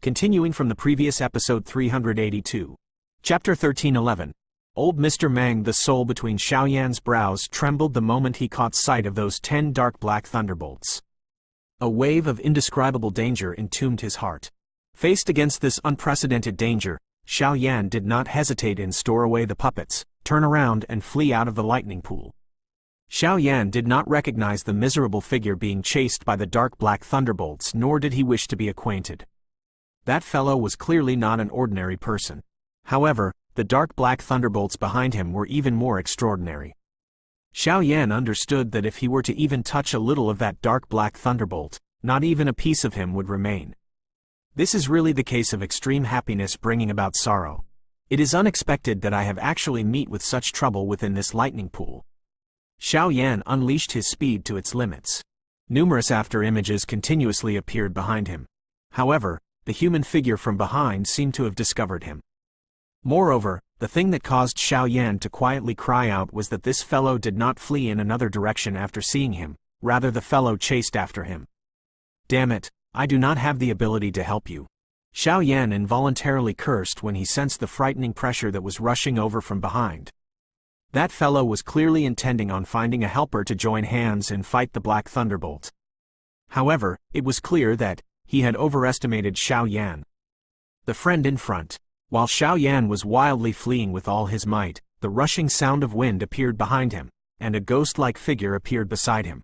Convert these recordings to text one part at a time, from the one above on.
Continuing from the previous episode 382. Chapter 1311. Old Mr. Mang, the soul between Xiaoyan's brows trembled the moment he caught sight of those 10 dark black thunderbolts. A wave of indescribable danger entombed his heart. Faced against this unprecedented danger, Xiaoyan did not hesitate and store away the puppets, turn around and flee out of the lightning pool. Xiaoyan did not recognize the miserable figure being chased by the dark black thunderbolts, nor did he wish to be acquainted. That fellow was clearly not an ordinary person. However, the dark black thunderbolts behind him were even more extraordinary. Xiaoyan understood that if he were to even touch a little of that dark black thunderbolt, not even a piece of him would remain. This is really the case of extreme happiness bringing about sorrow. It is unexpected that I have actually met with such trouble within this lightning pool. Xiaoyan unleashed his speed to its limits. Numerous after-images continuously appeared behind him. However, the human figure from behind seemed to have discovered him. Moreover, the thing that caused Xiaoyan to quietly cry out was that this fellow did not flee in another direction after seeing him, rather the fellow chased after him. Damn it, I do not have the ability to help you. Xiaoyan involuntarily cursed when he sensed the frightening pressure that was rushing over from behind. That fellow was clearly intending on finding a helper to join hands and fight the Black Thunderbolt. However, it was clear that he had overestimated Xiaoyan. The friend in front. While Xiaoyan was wildly fleeing with all his might, the rushing sound of wind appeared behind him, and a ghost-like figure appeared beside him.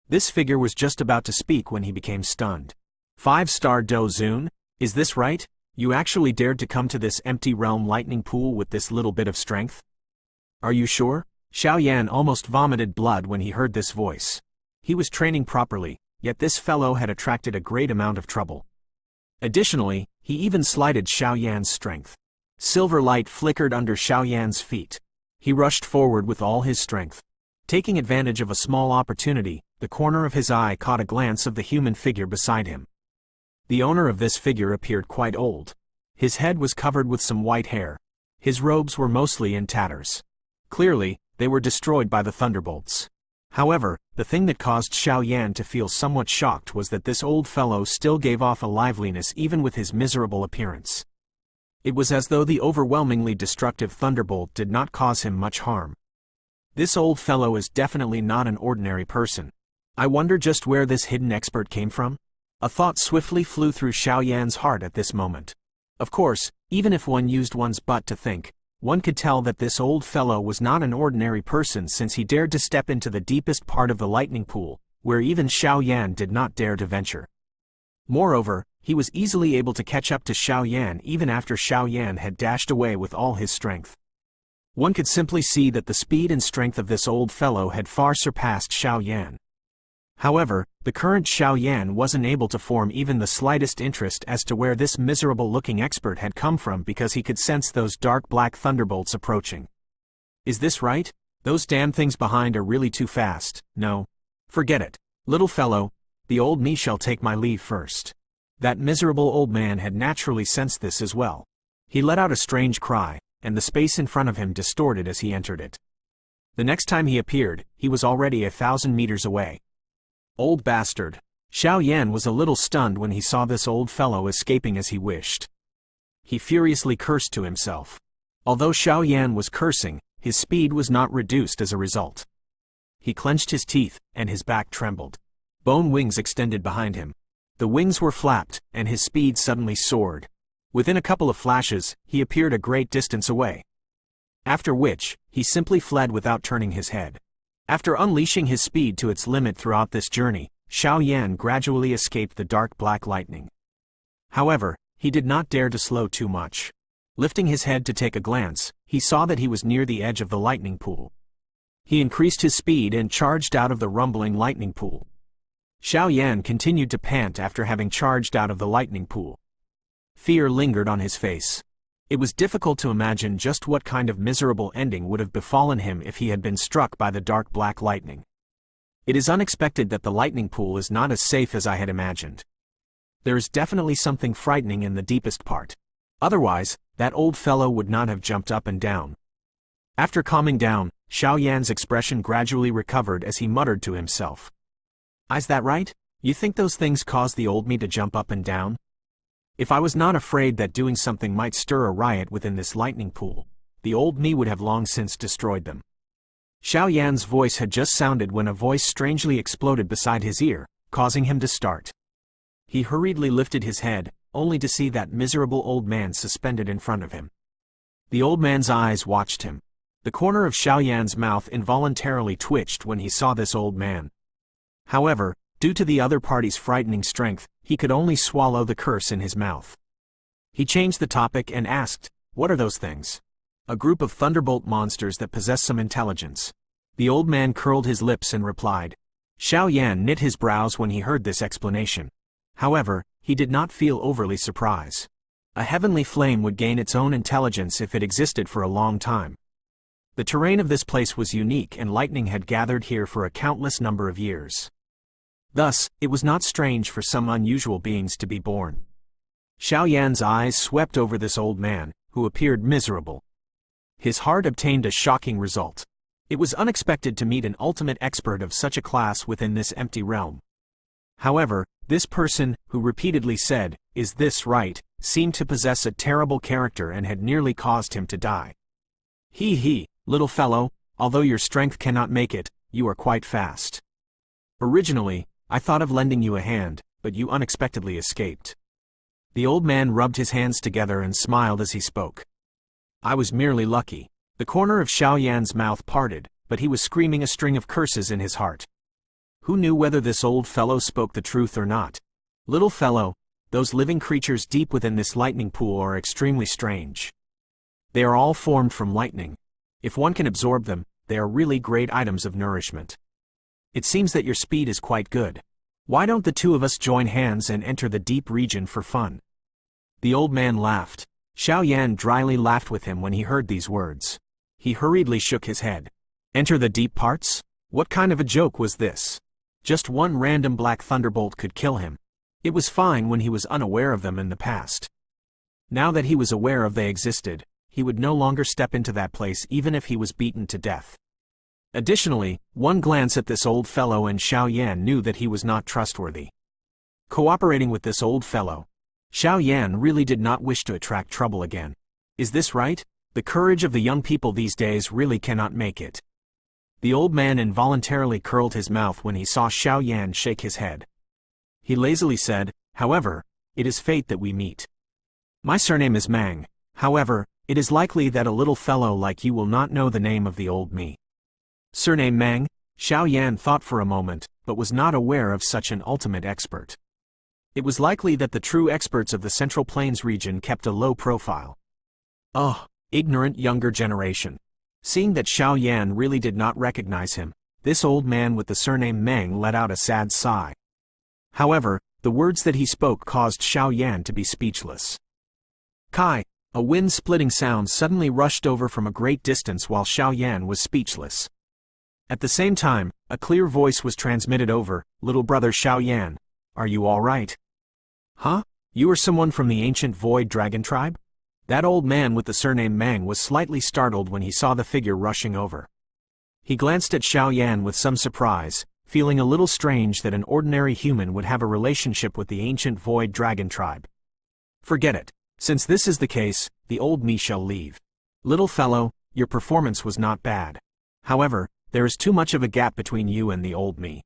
This figure was just about to speak when he became stunned. 5-star Do Zun, is this right? You actually dared to come to this empty realm lightning pool with this little bit of strength? Are you sure? Xiaoyan almost vomited blood when he heard this voice. He was training properly, yet this fellow had attracted a great amount of trouble. Additionally, he even slighted Xiaoyan's strength. Silver light flickered under Xiaoyan's feet. He rushed forward with all his strength. Taking advantage of a small opportunity, the corner of his eye caught a glance of the human figure beside him. The owner of this figure appeared quite old. His head was covered with some white hair. His robes were mostly in tatters. Clearly, they were destroyed by the thunderbolts. However, the thing that caused Xiaoyan to feel somewhat shocked was that this old fellow still gave off a liveliness even with his miserable appearance. It was as though the overwhelmingly destructive thunderbolt did not cause him much harm. This old fellow is definitely not an ordinary person. I wonder just where this hidden expert came from? A thought swiftly flew through Xiaoyan's heart at this moment. Of course, even if one used one's butt to think, one could tell that this old fellow was not an ordinary person since he dared to step into the deepest part of the lightning pool, where even Xiaoyan did not dare to venture. Moreover, he was easily able to catch up to Xiaoyan even after Xiaoyan had dashed away with all his strength. One could simply see that the speed and strength of this old fellow had far surpassed Xiaoyan. However, the current Xiaoyan wasn't able to form even the slightest interest as to where this miserable-looking expert had come from because he could sense those dark black thunderbolts approaching. Is this right? Those damn things behind are really too fast. No. Forget it. Little fellow, the old me shall take my leave first. That miserable old man had naturally sensed this as well. He let out a strange cry, and the space in front of him distorted as he entered it. The next time he appeared, he was already 1,000 meters away. Old bastard. Xiaoyan was a little stunned when he saw this old fellow escaping as he wished. He furiously cursed to himself. Although Xiaoyan was cursing, his speed was not reduced as a result. He clenched his teeth, and his back trembled. Bone wings extended behind him. The wings were flapped, and his speed suddenly soared. Within a couple of flashes, he appeared a great distance away. After which, he simply fled without turning his head. After unleashing his speed to its limit throughout this journey, Xiaoyan gradually escaped the dark black lightning. However, he did not dare to slow too much. Lifting his head to take a glance, he saw that he was near the edge of the lightning pool. He increased his speed and charged out of the rumbling lightning pool. Xiaoyan continued to pant after having charged out of the lightning pool. Fear lingered on his face. It was difficult to imagine just what kind of miserable ending would have befallen him if he had been struck by the dark black lightning. It is unexpected that the lightning pool is not as safe as I had imagined. There is definitely something frightening in the deepest part. Otherwise, that old fellow would not have jumped up and down. After calming down, Xiaoyan's expression gradually recovered as he muttered to himself. Is that right? You think those things caused the old me to jump up and down? If I was not afraid that doing something might stir a riot within this lightning pool, the old me would have long since destroyed them. Xiao Yan's voice had just sounded when a voice strangely exploded beside his ear, causing him to start. He hurriedly lifted his head, only to see that miserable old man suspended in front of him. The old man's eyes watched him. The corner of Xiao Yan's mouth involuntarily twitched when he saw this old man. However, due to the other party's frightening strength, he could only swallow the curse in his mouth. He changed the topic and asked, "What are those things?" "A group of thunderbolt monsters that possess some intelligence." The old man curled his lips and replied. Xiao Yan knit his brows when he heard this explanation. However, he did not feel overly surprised. A heavenly flame would gain its own intelligence if it existed for a long time. The terrain of this place was unique and lightning had gathered here for a countless number of years. Thus, it was not strange for some unusual beings to be born. Xiao Yan's eyes swept over this old man, who appeared miserable. His heart obtained a shocking result. It was unexpected to meet an ultimate expert of such a class within this empty realm. However, this person, who repeatedly said, "Is this right?" seemed to possess a terrible character and had nearly caused him to die. He, little fellow, although your strength cannot make it, you are quite fast. Originally, I thought of lending you a hand, but you unexpectedly escaped. The old man rubbed his hands together and smiled as he spoke. I was merely lucky. The corner of Xiao Yan's mouth parted, but he was screaming a string of curses in his heart. Who knew whether this old fellow spoke the truth or not? Little fellow, those living creatures deep within this lightning pool are extremely strange. They are all formed from lightning. If one can absorb them, they are really great items of nourishment. It seems that your speed is quite good. Why don't the two of us join hands and enter the deep region for fun? The old man laughed. Xiao Yan dryly laughed with him when he heard these words. He hurriedly shook his head. Enter the deep parts? What kind of a joke was this? Just one random black thunderbolt could kill him. It was fine when he was unaware of them in the past. Now that he was aware of they existed, he would no longer step into that place even if he was beaten to death. Additionally, one glance at this old fellow and Xiao Yan knew that he was not trustworthy. Cooperating with this old fellow, Xiao Yan really did not wish to attract trouble again. Is this right? The courage of the young people these days really cannot make it. The old man involuntarily curled his mouth when he saw Xiao Yan shake his head. He lazily said, "However, it is fate that we meet. My surname is Mang. However, it is likely that a little fellow like you will not know the name of the old me." Surname Mang? Xiao Yan thought for a moment, but was not aware of such an ultimate expert. It was likely that the true experts of the Central Plains region kept a low profile. Oh, ignorant younger generation. Seeing that Xiao Yan really did not recognize him, this old man with the surname Meng let out a sad sigh. However, the words that he spoke caused Xiao Yan to be speechless. Kai! A wind-splitting sound suddenly rushed over from a great distance while Xiao Yan was speechless. At the same time, a clear voice was transmitted over, "Little brother Xiao Yan, are you all right?" Huh? You are someone from the ancient Void Dragon tribe? That old man with the surname Mang was slightly startled when he saw the figure rushing over. He glanced at Xiao Yan with some surprise, feeling a little strange that an ordinary human would have a relationship with the ancient Void Dragon tribe. Forget it. Since this is the case, the old me shall leave. Little fellow, your performance was not bad. However, there is too much of a gap between you and the old me.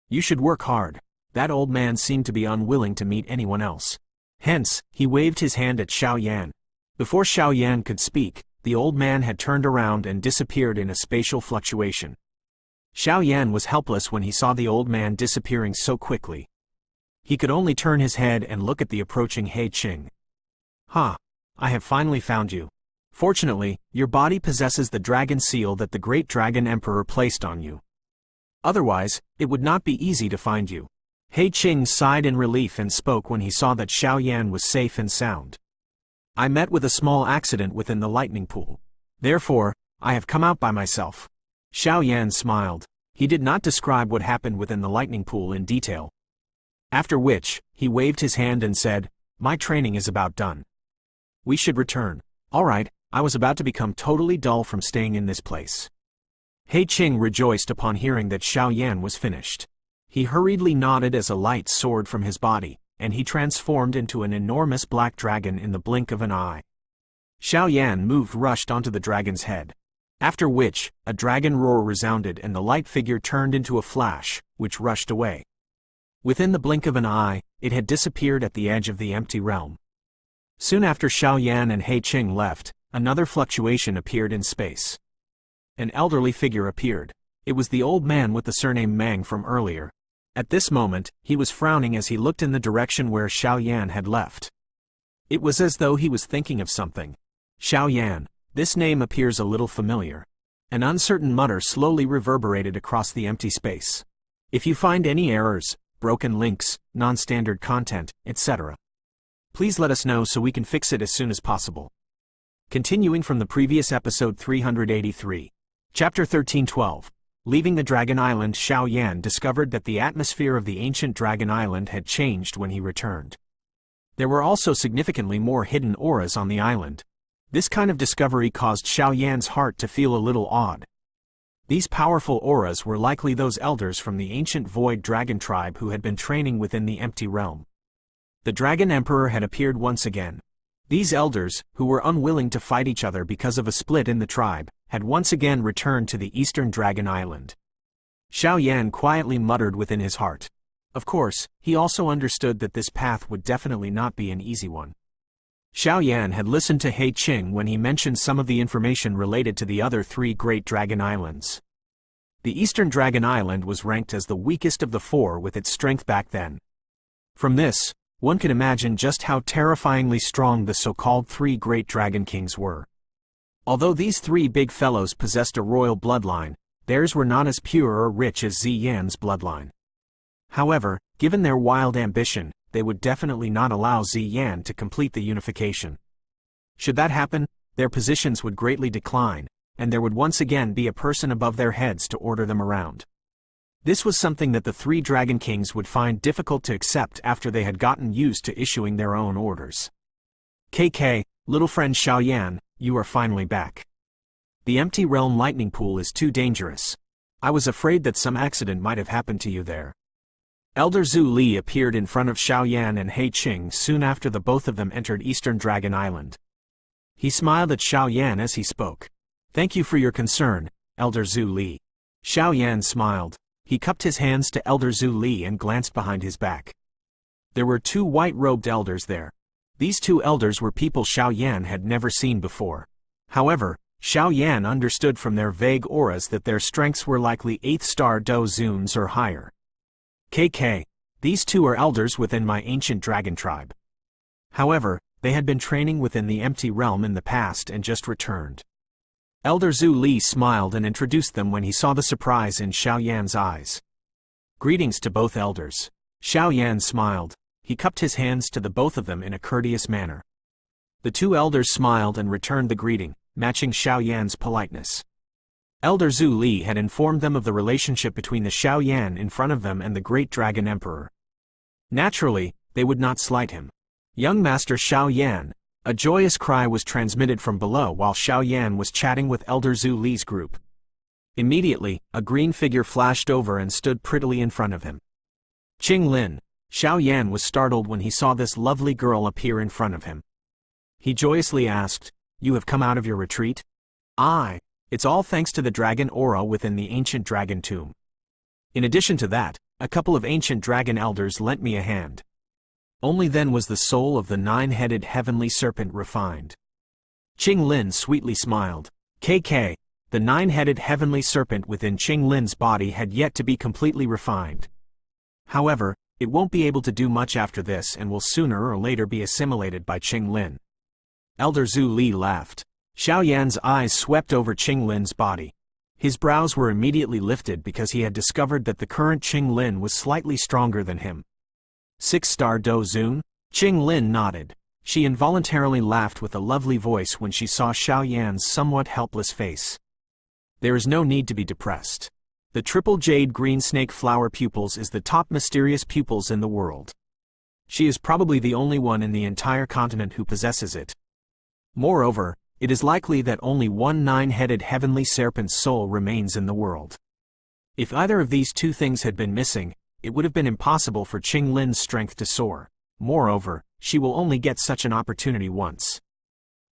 You should work hard. That old man seemed to be unwilling to meet anyone else. Hence, he waved his hand at Xiao Yan. Before Xiao Yan could speak, the old man had turned around and disappeared in a spatial fluctuation. Xiao Yan was helpless when he saw the old man disappearing so quickly. He could only turn his head and look at the approaching He Qing. Ha! I have finally found you. Fortunately, your body possesses the dragon seal that the great dragon emperor placed on you. Otherwise, it would not be easy to find you. He Qing sighed in relief and spoke when he saw that Xiao Yan was safe and sound. I met with a small accident within the lightning pool. Therefore, I have come out by myself. Xiao Yan smiled. He did not describe what happened within the lightning pool in detail. After which, he waved his hand and said, "My training is about done. We should return." All right, I was about to become totally dull from staying in this place. He Qing rejoiced upon hearing that Xiao Yan was finished. He hurriedly nodded as a light soared from his body, and he transformed into an enormous black dragon in the blink of an eye. Xiao Yan rushed onto the dragon's head. After which, a dragon roar resounded and the light figure turned into a flash, which rushed away. Within the blink of an eye, it had disappeared at the edge of the empty realm. Soon after Xiao Yan and He Qing left, another fluctuation appeared in space. An elderly figure appeared. It was the old man with the surname Mang from earlier. At this moment, he was frowning as he looked in the direction where Xiao Yan had left. It was as though he was thinking of something. Xiao Yan, this name appears a little familiar. An uncertain mutter slowly reverberated across the empty space. If you find any errors, broken links, non-standard content, etc., please let us know so we can fix it as soon as possible. Continuing from the previous episode 383. Chapter 1312. Leaving the Dragon Island, Xiao Yan discovered that the atmosphere of the ancient Dragon Island had changed when he returned. There were also significantly more hidden auras on the island. This kind of discovery caused Xiao Yan's heart to feel a little odd. These powerful auras were likely those elders from the ancient Void Dragon tribe who had been training within the empty realm. The Dragon Emperor had appeared once again. These elders, who were unwilling to fight each other because of a split in the tribe, had once again returned to the Eastern Dragon Island. Xiao Yan quietly muttered within his heart. Of course, he also understood that this path would definitely not be an easy one. Xiao Yan had listened to He Qing when he mentioned some of the information related to the other three Great Dragon Islands. The Eastern Dragon Island was ranked as the weakest of the four with its strength back then. From this, one could imagine just how terrifyingly strong the so-called three Great Dragon Kings were. Although these three big fellows possessed a royal bloodline, theirs were not as pure or rich as Ziyan's bloodline. However, given their wild ambition, they would definitely not allow Ziyan to complete the unification. Should that happen, their positions would greatly decline, and there would once again be a person above their heads to order them around. This was something that the three Dragon Kings would find difficult to accept after they had gotten used to issuing their own orders. KK, little friend Xiao Yan, you are finally back. The empty realm lightning pool is too dangerous. I was afraid that some accident might have happened to you there. Elder Zhu Li appeared in front of Xiao Yan and He Qing soon after the both of them entered Eastern Dragon Island. He smiled at Xiao Yan as he spoke. Thank you for your concern, Elder Zhu Li. Xiao Yan smiled. He cupped his hands to Elder Zhu Li and glanced behind his back. There were two white-robed elders there. These two elders were people Xiao Yan had never seen before. However, Xiao Yan understood from their vague auras that their strengths were likely 8th star Do Zuns or higher. KK, these two are elders within my ancient dragon tribe. However, they had been training within the empty realm in the past and just returned. Elder Zhu Li smiled and introduced them when he saw the surprise in Xiao Yan's eyes. Greetings to both elders. Xiao Yan smiled. He cupped his hands to the both of them in a courteous manner. The two elders smiled and returned the greeting, matching Xiao Yan's politeness. Elder Zhu Li had informed them of the relationship between the Xiao Yan in front of them and the Great Dragon Emperor. Naturally, they would not slight him. Young Master Xiao Yan. A joyous cry was transmitted from below while Xiao Yan was chatting with Elder Zhu Li's group. Immediately, a green figure flashed over and stood prettily in front of him. Qing Lin. Xiao Yan was startled when he saw this lovely girl appear in front of him. He joyously asked, "You have come out of your retreat?" "Aye. It's all thanks to the dragon aura within the ancient dragon tomb. In addition to that, a couple of ancient dragon elders lent me a hand." Only then was the soul of the nine-headed heavenly serpent refined. Qing Lin sweetly smiled. KK, the nine-headed heavenly serpent within Qing Lin's body had yet to be completely refined. However, it won't be able to do much after this and will sooner or later be assimilated by Qing Lin. Elder Zhu Li laughed. Xiao Yan's eyes swept over Qing Lin's body. His brows were immediately lifted because he had discovered that the current Qing Lin was slightly stronger than him. 6-star Do Zun? Qing Lin nodded. She involuntarily laughed with a lovely voice when she saw Xiao Yan's somewhat helpless face. There is no need to be depressed. The triple jade green snake flower pupils is the top mysterious pupils in the world. She is probably the only one in the entire continent who possesses it. Moreover, it is likely that only one nine-headed heavenly serpent's soul remains in the world. If either of these two things had been missing, it would have been impossible for Qing Lin's strength to soar. Moreover, she will only get such an opportunity once.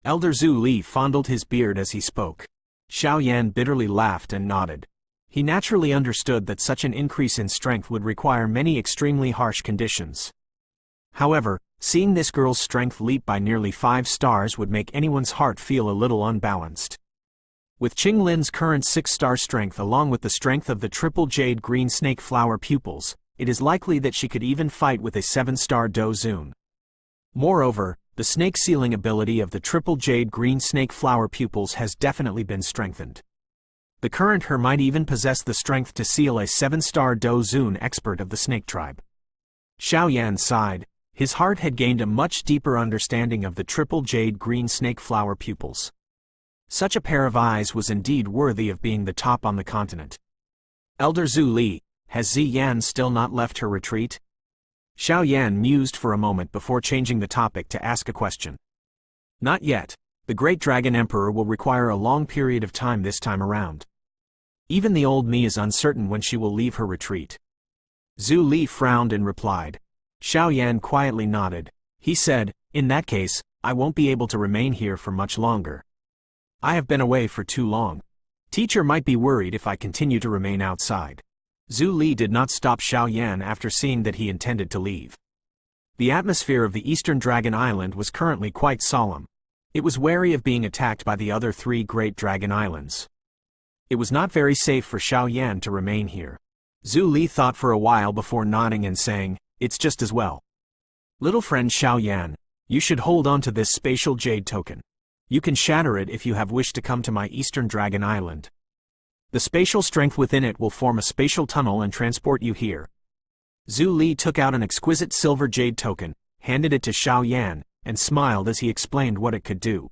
Elder Zhu Li fondled his beard as he spoke. Xiao Yan bitterly laughed and nodded. He naturally understood that such an increase in strength would require many extremely harsh conditions. However, seeing this girl's strength leap by nearly 5 stars would make anyone's heart feel a little unbalanced. With Qing Lin's current 6-star strength along with the strength of the triple jade green snake flower pupils, it is likely that she could even fight with a 7-star Do Zun. Moreover, the snake sealing ability of the triple jade green snake flower pupils has definitely been strengthened. The current her might even possess the strength to seal a 7-star Do Zun expert of the snake tribe. Xiao Yan sighed. His heart had gained a much deeper understanding of the triple jade green snake flower pupils. Such a pair of eyes was indeed worthy of being the top on the continent. Elder Zhu Li, has Zi Yan still not left her retreat? Xiao Yan mused for a moment before changing the topic to ask a question. Not yet. The Great Dragon Emperor will require a long period of time this time around. Even the old me is uncertain when she will leave her retreat. Zhu Li frowned and replied. Xiao Yan quietly nodded. He said, in that case, I won't be able to remain here for much longer. I have been away for too long. Teacher might be worried if I continue to remain outside. Zhu Li did not stop Xiao Yan after seeing that he intended to leave. The atmosphere of the Eastern Dragon Island was currently quite solemn. It was wary of being attacked by the other 3 Great Dragon Islands. It was not very safe for Xiao Yan to remain here. Zhu Li thought for a while before nodding and saying, it's just as well. Little friend Xiao Yan, you should hold on to this spatial jade token. You can shatter it if you have wished to come to my Eastern Dragon Island. The spatial strength within it will form a spatial tunnel and transport you here. Zhu Li took out an exquisite silver jade token, handed it to Xiao Yan, and smiled as he explained what it could do.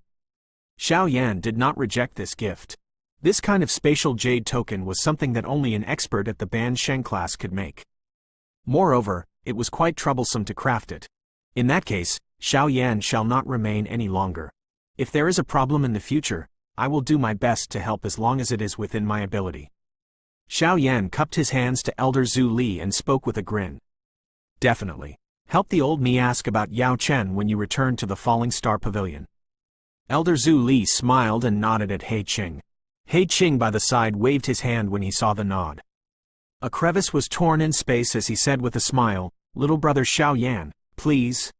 Xiao Yan did not reject this gift. This kind of spatial jade token was something that only an expert at the Ban Sheng class could make. Moreover, it was quite troublesome to craft it. In that case, Xiao Yan shall not remain any longer. If there is a problem in the future, I will do my best to help as long as it is within my ability. Xiao Yan cupped his hands to Elder Zhu Li and spoke with a grin. Definitely. Help the old me ask about Yao Chen when you return to the Falling Star Pavilion. Elder Zhu Li smiled and nodded at He Qing. He Qing by the side waved his hand when he saw the nod. A crevice was torn in space as he said with a smile, little brother Xiao Yan, please.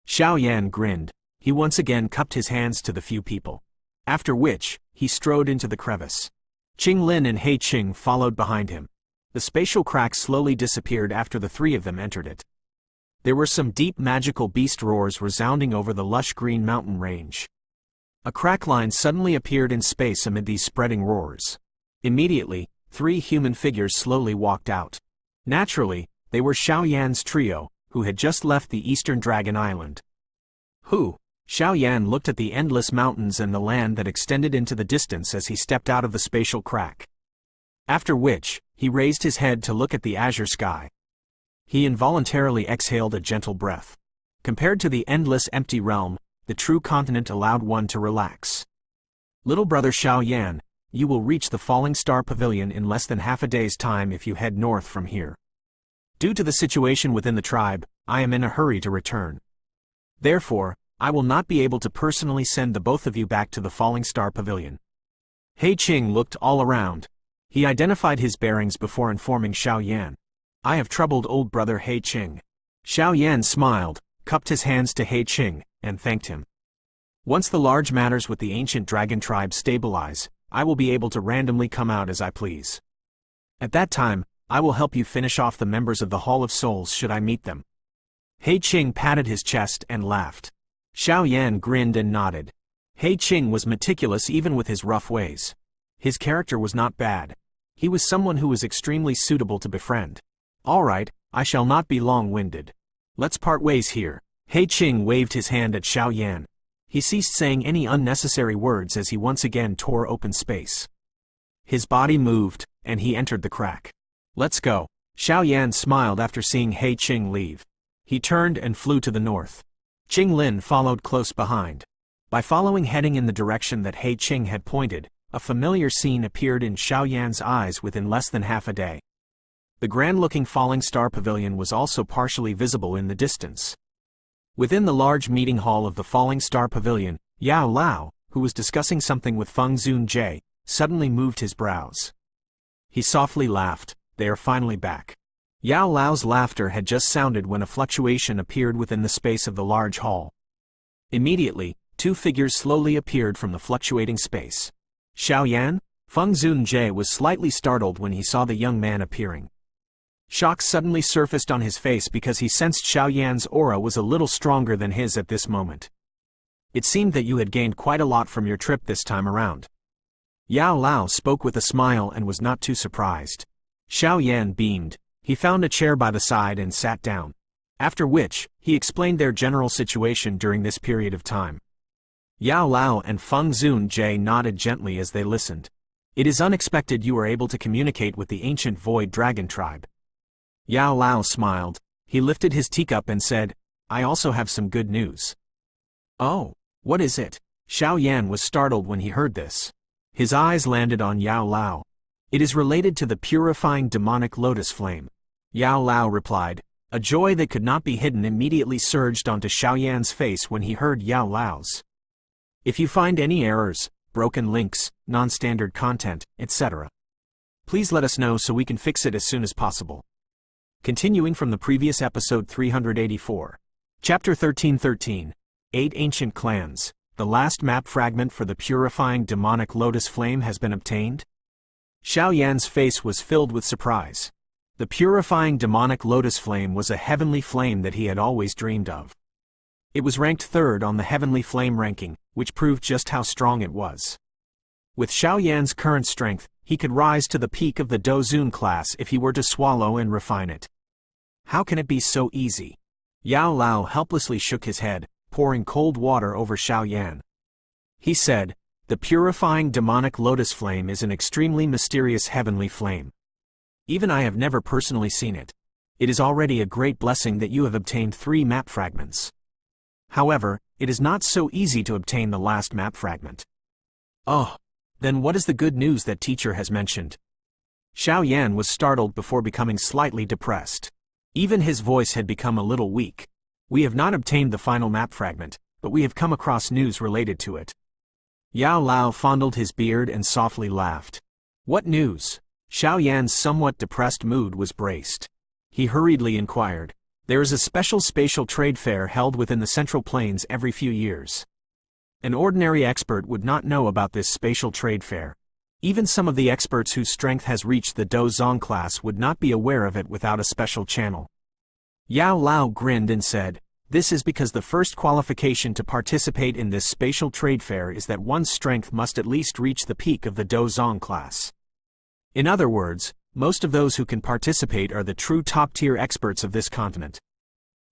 Xiao Yan grinned. He once again cupped his hands to the few people. After which, he strode into the crevice. Qing Lin and He Qing followed behind him. The spatial crack slowly disappeared after the 3 of them entered it. There were some deep magical beast roars resounding over the lush green mountain range. A crack line suddenly appeared in space amid these spreading roars. Immediately, 3 human figures slowly walked out. Naturally, they were Xiao Yan's trio, who had just left the Eastern Dragon Island. Who? Xiao Yan looked at the endless mountains and the land that extended into the distance as he stepped out of the spatial crack. After which, he raised his head to look at the azure sky. He involuntarily exhaled a gentle breath. Compared to the endless empty realm, the true continent allowed one to relax. Little brother Xiao Yan, you will reach the Falling Star Pavilion in less than half a day's time if you head north from here. Due to the situation within the tribe, I am in a hurry to return. Therefore, I will not be able to personally send the both of you back to the Falling Star Pavilion. He Qing looked all around. He identified his bearings before informing Xiao Yan. I have troubled old brother He Qing. Xiao Yan smiled, cupped his hands to He Qing, and thanked him. Once the large matters with the ancient dragon tribe stabilize, I will be able to randomly come out as I please. At that time, I will help you finish off the members of the Hall of Souls should I meet them. He Qing patted his chest and laughed. Xiao Yan grinned and nodded. He Qing was meticulous even with his rough ways. His character was not bad. He was someone who was extremely suitable to befriend. All right, I shall not be long-winded. Let's part ways here. He Qing waved his hand at Xiao Yan. He ceased saying any unnecessary words as he once again tore open space. His body moved, and he entered the crack. Let's go. Xiao Yan smiled after seeing He Qing leave. He turned and flew to the north. Qing Lin followed close behind. By following heading in the direction that He Qing had pointed, a familiar scene appeared in Xiao Yan's eyes within less than half a day. The grand-looking Falling Star Pavilion was also partially visible in the distance. Within the large meeting hall of the Falling Star Pavilion, Yao Lao, who was discussing something with Feng Zun-jie, suddenly moved his brows. He softly laughed. They are finally back. Yao Lao's laughter had just sounded when a fluctuation appeared within the space of the large hall. Immediately, two figures slowly appeared from the fluctuating space. Xiaoyan? Feng Zun-jie was slightly startled when he saw the young man appearing. Shock suddenly surfaced on his face because he sensed Xiaoyan's aura was a little stronger than his at this moment. It seemed that you had gained quite a lot from your trip this time around. Yao Lao spoke with a smile and was not too surprised. Xiaoyan beamed. He found a chair by the side and sat down. After which, he explained their general situation during this period of time. Yao Lao and Feng Zun-jie nodded gently as they listened. It is unexpected you were able to communicate with the ancient Void Dragon tribe. Yao Lao smiled. He lifted his teacup and said, I also have some good news. Oh, what is it? Xiaoyan was startled when he heard this. His eyes landed on Yao Lao. It is related to the purifying demonic lotus flame. Yao Lao replied. A joy that could not be hidden immediately surged onto Xiaoyan's face when he heard Yao Lao's. If you find any errors, broken links, non-standard content, etc., please let us know so we can fix it as soon as possible. Continuing from the previous episode 384. Chapter 1313. 8 Ancient Clans. The last map fragment for the purifying demonic lotus flame has been obtained? Xiaoyan's face was filled with surprise. The purifying demonic lotus flame was a heavenly flame that he had always dreamed of. It was ranked third on the heavenly flame ranking, which proved just how strong it was. With Xiaoyan's current strength, he could rise to the peak of the Dozun class if he were to swallow and refine it. How can it be so easy? Yao Lao helplessly shook his head, pouring cold water over Xiaoyan. He said, the purifying demonic lotus flame is an extremely mysterious heavenly flame. Even I have never personally seen it. It is already a great blessing that you have obtained 3 map fragments. However, it is not so easy to obtain the last map fragment. Oh, then what is the good news that teacher has mentioned? Xiaoyan was startled before becoming slightly depressed. Even his voice had become a little weak. We have not obtained the final map fragment, but we have come across news related to it. Yao Lao fondled his beard and softly laughed. What news? Xiaoyan's somewhat depressed mood was braced. He hurriedly inquired. There is a special spatial trade fair held within the Central Plains every few years. An ordinary expert would not know about this spatial trade fair. Even some of the experts whose strength has reached the Dozong class would not be aware of it without a special channel. Yao Lao grinned and said, this is because the first qualification to participate in this spatial trade fair is that one's strength must at least reach the peak of the Dozong class. In other words, most of those who can participate are the true top-tier experts of this continent.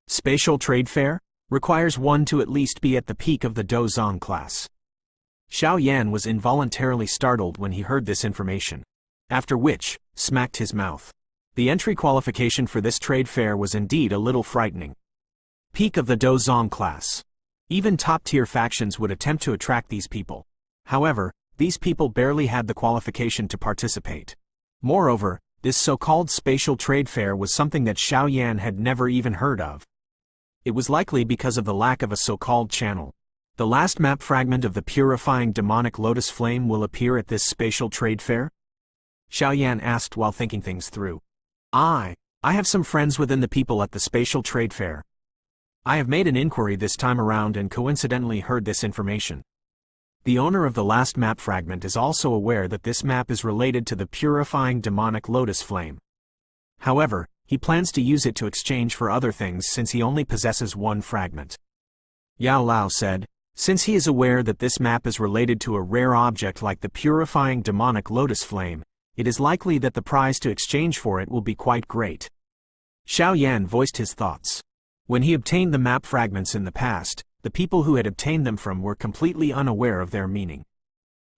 Spatial trade fair requires one to at least be at the peak of the Dozong class. Xiaoyan was involuntarily startled when he heard this information. After which, smacked his mouth. The entry qualification for this trade fair was indeed a little frightening. Peak of the Dozong class. Even top-tier factions would attempt to attract these people. However, these people barely had the qualification to participate. Moreover, this so-called spatial trade fair was something that Xiaoyan had never even heard of. It was likely because of the lack of a so-called channel. The last map fragment of the purifying demonic lotus flame will appear at this spatial trade fair? Xiaoyan asked while thinking things through. I have some friends within the people at the spatial trade fair. I have made an inquiry this time around and coincidentally heard this information. The owner of the last map fragment is also aware that this map is related to the purifying demonic lotus flame. However, he plans to use it to exchange for other things since he only possesses 1 fragment. Yao Lao said, since he is aware that this map is related to a rare object like the purifying demonic lotus flame, it is likely that the price to exchange for it will be quite great. Xiaoyan voiced his thoughts. When he obtained the map fragments in the past, the people who had obtained them from were completely unaware of their meaning.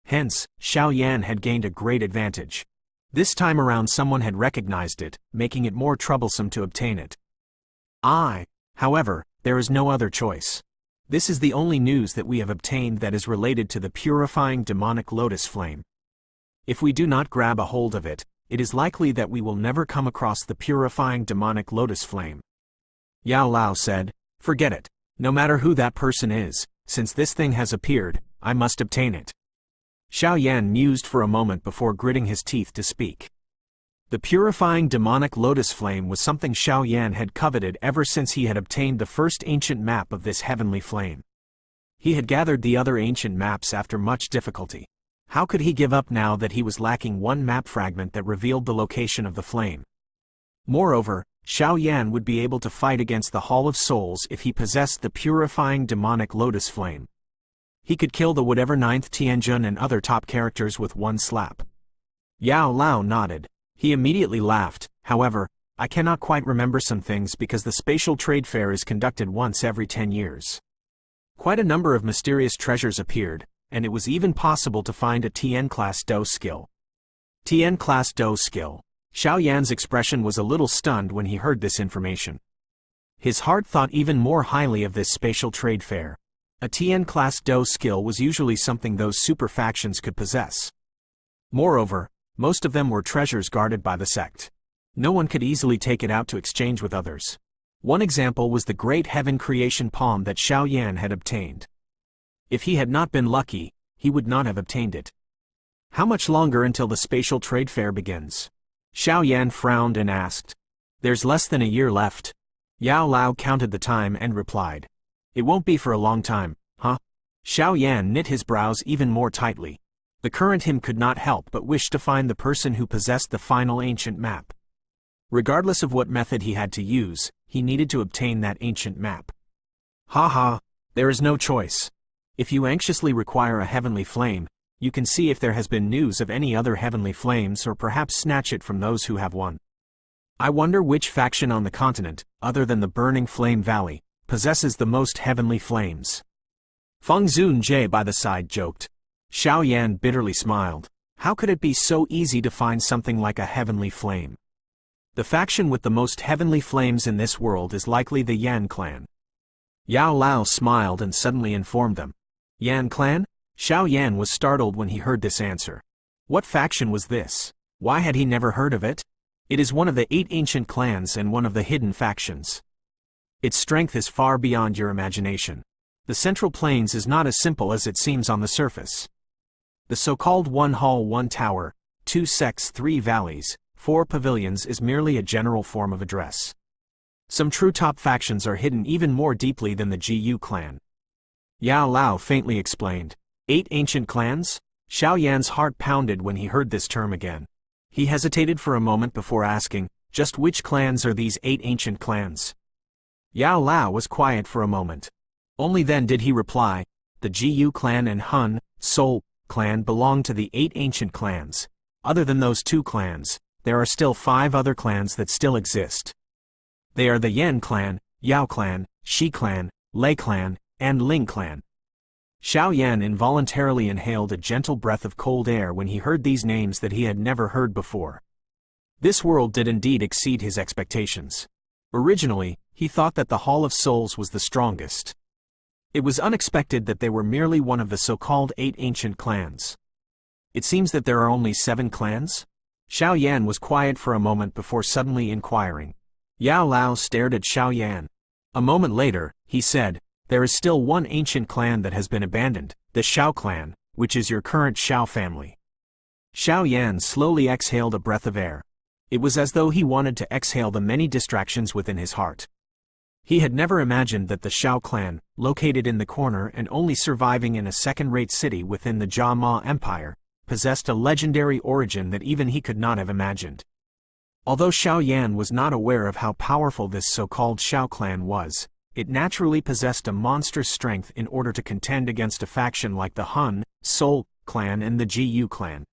Hence, Xiaoyan had gained a great advantage. This time around someone had recognized it, making it more troublesome to obtain it. However, there is no other choice. This is the only news that we have obtained that is related to the purifying demonic lotus flame. If we do not grab a hold of it, it is likely that we will never come across the purifying demonic lotus flame. Yao Lao said, forget it. No matter who that person is, since this thing has appeared, I must obtain it. Xiao Yan mused for a moment before gritting his teeth to speak. The purifying demonic lotus flame was something Xiao Yan had coveted ever since he had obtained the first ancient map of this heavenly flame. He had gathered the other ancient maps after much difficulty. How could he give up now that he was lacking one map fragment that revealed the location of the flame? Moreover, Xiao Yan would be able to fight against the Hall of Souls if he possessed the purifying demonic lotus flame. He could kill the whatever 9th Tianjun and other top characters with one slap. Yao Lao nodded. He immediately laughed. However, I cannot quite remember some things because the spatial trade fair is conducted once every 10 years. Quite a number of mysterious treasures appeared, and it was even possible to find a Tien-class Do skill. Tien-class Do skill. Xiao Yan's expression was a little stunned when he heard this information. His heart thought even more highly of this spatial trade fair. A Tien-class Do skill was usually something those super factions could possess. Moreover, most of them were treasures guarded by the sect. No one could easily take it out to exchange with others. One example was the Great Heaven Creation Palm that Xiao Yan had obtained. If he had not been lucky, he would not have obtained it. How much longer until the spatial trade fair begins? Xiao Yan frowned and asked. There's less than a year left. Yao Lao counted the time and replied. It won't be for a long time, huh? Xiao Yan knit his brows even more tightly. The current him could not help but wish to find the person who possessed the final ancient map. Regardless of what method he had to use, he needed to obtain that ancient map. Ha, there is no choice. If you anxiously require a heavenly flame, you can see if there has been news of any other heavenly flames or perhaps snatch it from those who have one. I wonder which faction on the continent, other than the Burning Flame Valley, possesses the most heavenly flames. Feng Zunjie by the side joked. Xiao Yan bitterly smiled. How could it be so easy to find something like a heavenly flame? The faction with the most heavenly flames in this world is likely the Yan clan. Yao Lao smiled and suddenly informed them. Yan clan? Xiao Yan was startled when he heard this answer. What faction was this? Why had he never heard of it? It is one of the 8 ancient clans and one of the hidden factions. Its strength is far beyond your imagination. The Central Plains is not as simple as it seems on the surface. The so-called 1 hall 1 tower, 2 sects 3 valleys, 4 pavilions is merely a general form of address. Some true top factions are hidden even more deeply than the GU clan. Yao Lao faintly explained. 8 ancient clans? Xiao Yan's heart pounded when he heard this term again. He hesitated for a moment before asking, just which clans are these 8 ancient clans? Yao Lao was quiet for a moment. Only then did he reply, the GU clan and Hun, Seoul clan belong to the 8 ancient clans. Other than those 2 clans, there are still 5 other clans that still exist. They are the Yan clan, Yao clan, Shi clan, Lei clan, and Ling clan. Xiao Yan involuntarily inhaled a gentle breath of cold air when he heard these names that he had never heard before. This world did indeed exceed his expectations. Originally, he thought that the Hall of Souls was the strongest. It was unexpected that they were merely one of the so-called 8 ancient clans. It seems that there are only 7 clans? Xiao Yan was quiet for a moment before suddenly inquiring. Yao Lao stared at Xiao Yan. A moment later, he said, there is still one ancient clan that has been abandoned, the Xiao clan, which is your current Xiao family. Xiao Yan slowly exhaled a breath of air. It was as though he wanted to exhale the many distractions within his heart. He had never imagined that the Xiao clan, located in the corner and only surviving in a second-rate city within the Jia Ma Empire, possessed a legendary origin that even he could not have imagined. Although Xiao Yan was not aware of how powerful this so-called Xiao clan was, it naturally possessed a monstrous strength in order to contend against a faction like the Hun, Seoul clan and the GU clan.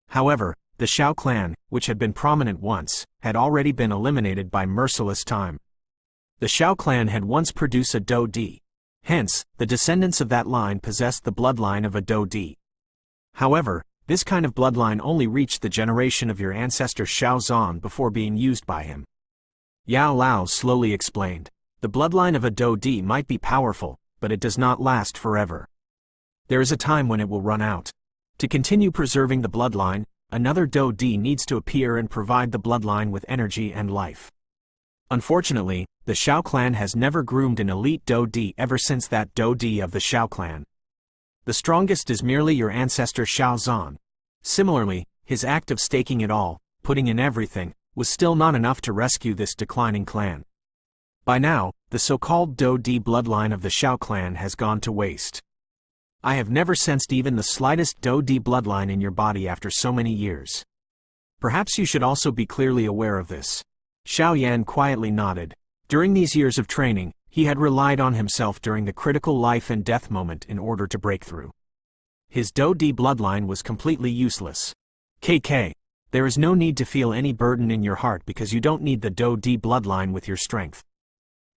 However, the Xiao clan, which had been prominent once, had already been eliminated by merciless time. The Xiao clan had once produced a Do Di. Hence, the descendants of that line possessed the bloodline of a Do Di. However, this kind of bloodline only reached the generation of your ancestor Xiao Zan before being used by him. Yao Lao slowly explained. The bloodline of a Do Di might be powerful, but it does not last forever. There is a time when it will run out. To continue preserving the bloodline, another Do Di needs to appear and provide the bloodline with energy and life. Unfortunately, the Xiao clan has never groomed an elite Btth ever since that Btth of the Xiao clan. The strongest is merely your ancestor Xiao Zhan. Similarly, his act of staking it all, putting in everything, was still not enough to rescue this declining clan. By now, the so-called Btth bloodline of the Xiao clan has gone to waste. I have never sensed even the slightest Btth bloodline in your body after so many years. Perhaps you should also be clearly aware of this. Xiao Yan quietly nodded. During these years of training, he had relied on himself during the critical life and death moment in order to break through. His Btth bloodline was completely useless. KK, there is no need to feel any burden in your heart because you don't need the Btth bloodline with your strength.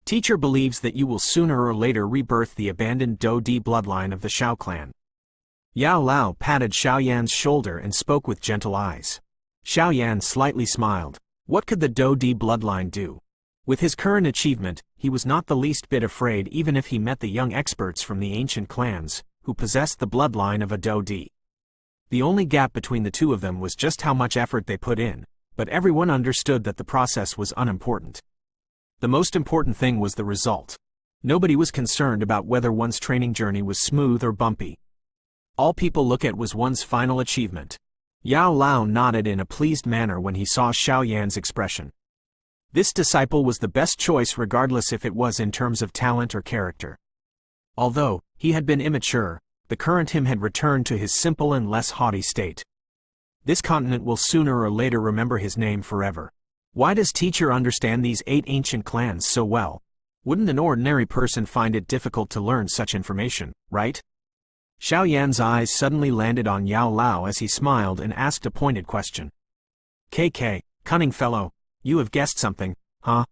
Teacher believes that you will sooner or later rebirth the abandoned Btth bloodline of the Xiao clan. Yao Lao patted Xiao Yan's shoulder and spoke with gentle eyes. Xiao Yan slightly smiled. What could the Btth bloodline do? With his current achievement, he was not the least bit afraid even if he met the young experts from the ancient clans, who possessed the bloodline of a Btth. The only gap between the two of them was just how much effort they put in, but everyone understood that the process was unimportant. The most important thing was the result. Nobody was concerned about whether one's training journey was smooth or bumpy. All people look at was one's final achievement. Yao Lao nodded in a pleased manner when he saw Xiao Yan's expression. This disciple was the best choice regardless if it was in terms of talent or character. Although he had been immature, the current him had returned to his simple and less haughty state. This continent will sooner or later remember his name forever. Why does teacher understand these 8 ancient clans so well? Wouldn't an ordinary person find it difficult to learn such information, right? Xiao Yan's eyes suddenly landed on Yao Lao as he smiled and asked a pointed question. KK, cunning fellow, you have guessed something, huh?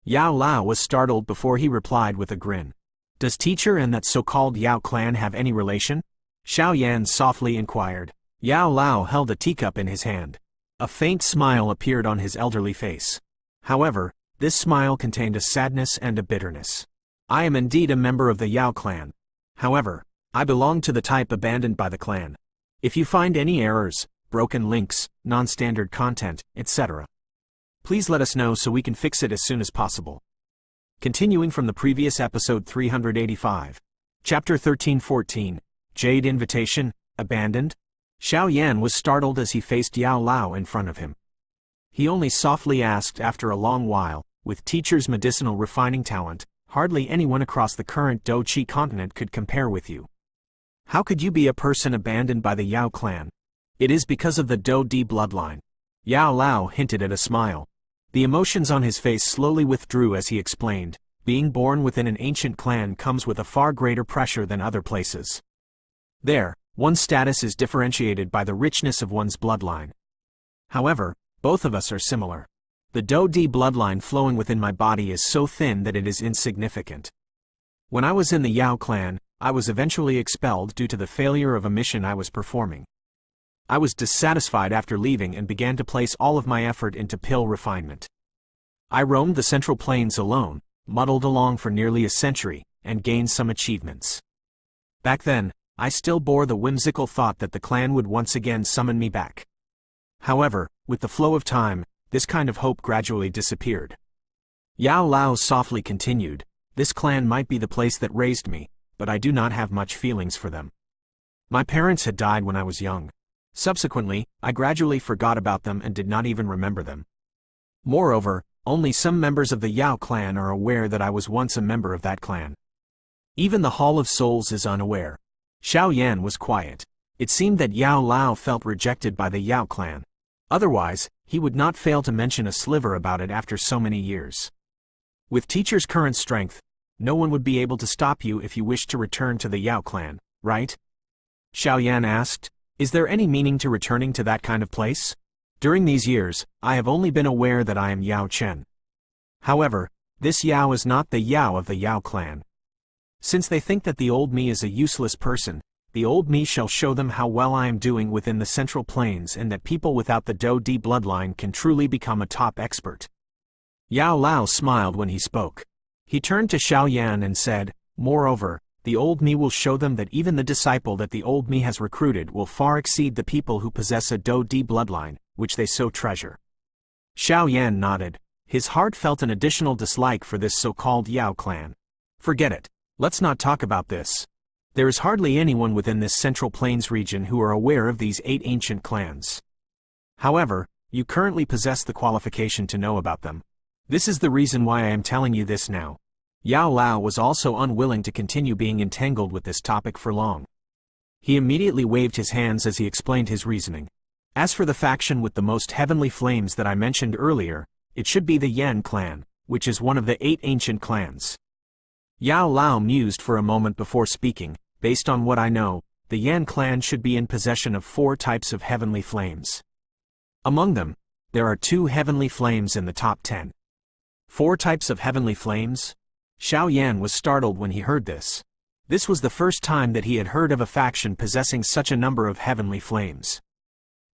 Yao Lao was startled before he replied with a grin. Does teacher and that so-called Yao clan have any relation? Xiao Yan softly inquired. Yao Lao held a teacup in his hand. A faint smile appeared on his elderly face. However, this smile contained a sadness and a bitterness. I am indeed a member of the Yao clan. However, I belong to the type abandoned by the clan. If you find any errors, broken links, non-standard content, etc., please let us know so we can fix it as soon as possible. Continuing from the previous episode 385. Chapter 1314, Jade Invitation, Abandoned? Xiao Yan was startled as he faced Yao Lao in front of him. He only softly asked after a long while, with teacher's medicinal refining talent, hardly anyone across the current Dochi continent could compare with you. How could you be a person abandoned by the Yao clan? It is because of the Btth bloodline. Yao Lao hinted at a smile. The emotions on his face slowly withdrew as he explained, being born within an ancient clan comes with a far greater pressure than other places. There, one's status is differentiated by the richness of one's bloodline. However, both of us are similar. The Btth bloodline flowing within my body is so thin that it is insignificant. When I was in the Yao clan, I was eventually expelled due to the failure of a mission I was performing. I was dissatisfied after leaving and began to place all of my effort into pill refinement. I roamed the Central Plains alone, muddled along for nearly a century, and gained some achievements. Back then, I still bore the whimsical thought that the clan would once again summon me back. However, with the flow of time, this kind of hope gradually disappeared. Yao Lao softly continued, this clan might be the place that raised me, but I do not have much feelings for them. My parents had died when I was young. Subsequently, I gradually forgot about them and did not even remember them. Moreover, only some members of the Yao clan are aware that I was once a member of that clan. Even the Hall of Souls is unaware. Xiao Yan was quiet. It seemed that Yao Lao felt rejected by the Yao clan. Otherwise, he would not fail to mention a sliver about it after so many years. With teacher's current strength, no one would be able to stop you if you wished to return to the Yao clan, right? Xiao Yan asked. Is there any meaning to returning to that kind of place? During these years, I have only been aware that I am Yao Chen. However, this Yao is not the Yao of the Yao clan. Since they think that the old me is a useless person, the old me shall show them how well I am doing within the Central Plains and that people without the Btth bloodline can truly become a top expert. Yao Lao smiled when he spoke. He turned to Xiao Yan and said, moreover, the old me will show them that even the disciple that the old me has recruited will far exceed the people who possess a Btth bloodline, which they so treasure. Xiao Yan nodded. His heart felt an additional dislike for this so-called Yao clan. Forget it. Let's not talk about this. There is hardly anyone within this Central Plains region who are aware of these 8 ancient clans. However, you currently possess the qualification to know about them. This is the reason why I am telling you this now. Yao Lao was also unwilling to continue being entangled with this topic for long. He immediately waved his hands as he explained his reasoning. As for the faction with the most heavenly flames that I mentioned earlier, it should be the Yan clan, which is one of the 8 ancient clans. Yao Lao mused for a moment before speaking. Based on what I know, the Yan clan should be in possession of 4 types of heavenly flames. Among them, there are 2 heavenly flames in the top 10. 4 types of heavenly flames? Xiao Yan was startled when he heard this. This was the first time that he had heard of a faction possessing such a number of heavenly flames.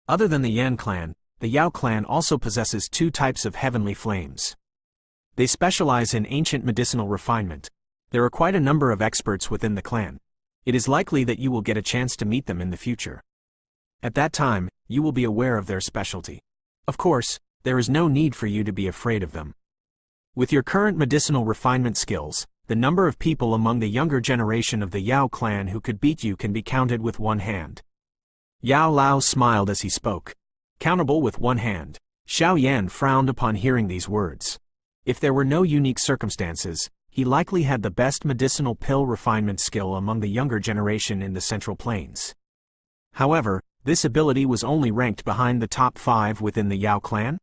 Other than the Yan clan, the Yao clan also possesses 2 types of heavenly flames. They specialize in ancient medicinal refinement. There are quite a number of experts within the clan. It is likely that you will get a chance to meet them in the future. At that time, you will be aware of their specialty. Of course, there is no need for you to be afraid of them. With your current medicinal refinement skills, the number of people among the younger generation of the Yao clan who could beat you can be counted with one hand. Yao Lao smiled as he spoke. Countable with one hand. Xiao Yan frowned upon hearing these words. If there were no unique circumstances, he likely had the best medicinal pill refinement skill among the younger generation in the Central Plains. However, this ability was only ranked behind the top 5 within the Yao clan.